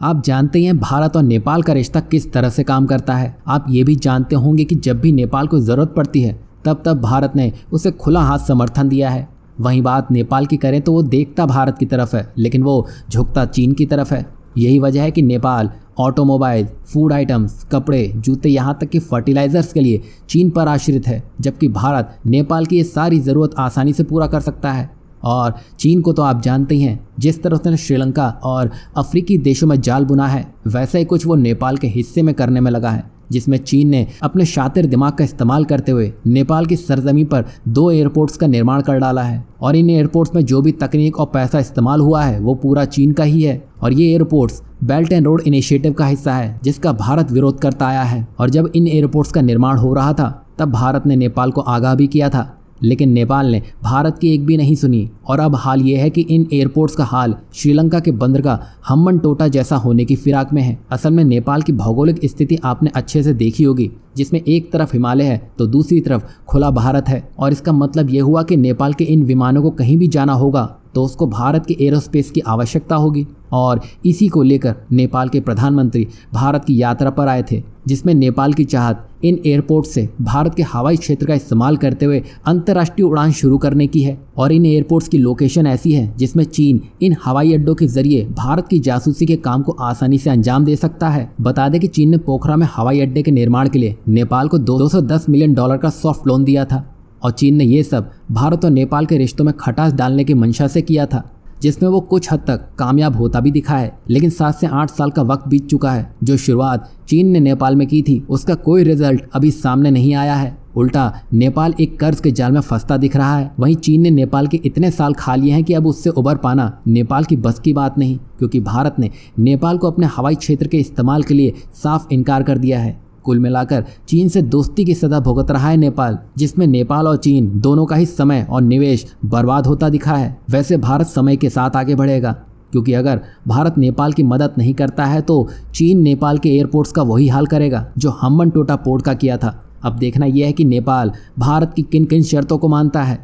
आप जानते ही हैं भारत और नेपाल का रिश्ता किस तरह से काम करता है। आप ये भी जानते होंगे कि जब भी नेपाल को ज़रूरत पड़ती है तब तब भारत ने उसे खुला हाथ समर्थन दिया है। वहीं बात नेपाल की करें तो वो देखता भारत की तरफ है लेकिन वो झुकता चीन की तरफ है। यही वजह है कि नेपाल ऑटोमोबाइल, फूड आइटम्स, कपड़े, जूते, यहाँ तक कि फर्टिलाइजर्स के लिए चीन पर आश्रित है, जबकि भारत नेपाल की ये सारी ज़रूरत आसानी से पूरा कर सकता है। और चीन को तो आप जानते ही हैं, जिस तरह उसने श्रीलंका और अफ्रीकी देशों में जाल बुना है वैसा ही कुछ वो नेपाल के हिस्से में करने में लगा है, जिसमें चीन ने अपने शातिर दिमाग का इस्तेमाल करते हुए नेपाल की सरजमी पर 2 एयरपोर्ट्स का निर्माण कर डाला है। और इन एयरपोर्ट्स में जो भी तकनीक और पैसा इस्तेमाल हुआ है वो पूरा चीन का ही है। और ये airports belt and road initiative का हिस्सा है जिसका भारत विरोध करता आया है। और जब इन एयरपोर्ट्स का निर्माण हो रहा था तब भारत ने नेपाल को आगाह भी किया था, लेकिन नेपाल ने भारत की एक भी नहीं सुनी। और अब हाल ये है कि इन एयरपोर्ट्स का हाल श्रीलंका के बंदरगाह हम्बनटोटा जैसा होने की फिराक में है। असल में नेपाल की भौगोलिक स्थिति आपने अच्छे से देखी होगी, जिसमें एक तरफ हिमालय है तो दूसरी तरफ खुला भारत है। और इसका मतलब ये हुआ कि नेपाल के इन विमानों को कहीं भी जाना होगा तो उसको भारत के एरोस्पेस की आवश्यकता होगी। और इसी को लेकर नेपाल के प्रधानमंत्री भारत की यात्रा पर आए थे, जिसमें नेपाल की चाहत इन एयरपोर्ट से भारत के हवाई क्षेत्र का इस्तेमाल करते हुए अंतर्राष्ट्रीय उड़ान शुरू करने की है। और इन एयरपोर्ट्स की लोकेशन ऐसी है जिसमें चीन इन हवाई अड्डों के जरिए भारत की जासूसी के काम को आसानी से अंजाम दे सकता है। बता दें कि चीन ने पोखरा में हवाई अड्डे के निर्माण के लिए नेपाल को $210 मिलियन का सॉफ्ट लोन दिया था। और चीन ने ये सब भारत और नेपाल के रिश्तों में खटास डालने की मंशा से किया था, जिसमें वो कुछ हद तक कामयाब होता भी दिखा है। लेकिन 7 से 8 साल का वक्त बीत चुका है। जो शुरुआत चीन ने नेपाल में की थी उसका कोई रिजल्ट अभी सामने नहीं आया है। उल्टा नेपाल एक कर्ज के जाल में फंसता दिख रहा है। वहीं चीन ने नेपाल के इतने साल खा लिए हैं कि अब उससे उबर पाना नेपाल की बस की बात नहीं, क्योंकि भारत ने नेपाल को अपने हवाई क्षेत्र के इस्तेमाल के लिए साफ इनकार कर दिया है। कुल मिलाकर चीन से दोस्ती की सदा भुगत रहा है नेपाल, जिसमें नेपाल और चीन दोनों का ही समय और निवेश बर्बाद होता दिखा है। वैसे भारत समय के साथ आगे बढ़ेगा, क्योंकि अगर भारत नेपाल की मदद नहीं करता है तो चीन नेपाल के एयरपोर्ट्स का वही हाल करेगा जो हम्बनटोटा पोर्ट का किया था। अब देखना यह है कि नेपाल भारत की किन किन शर्तों को मानता है।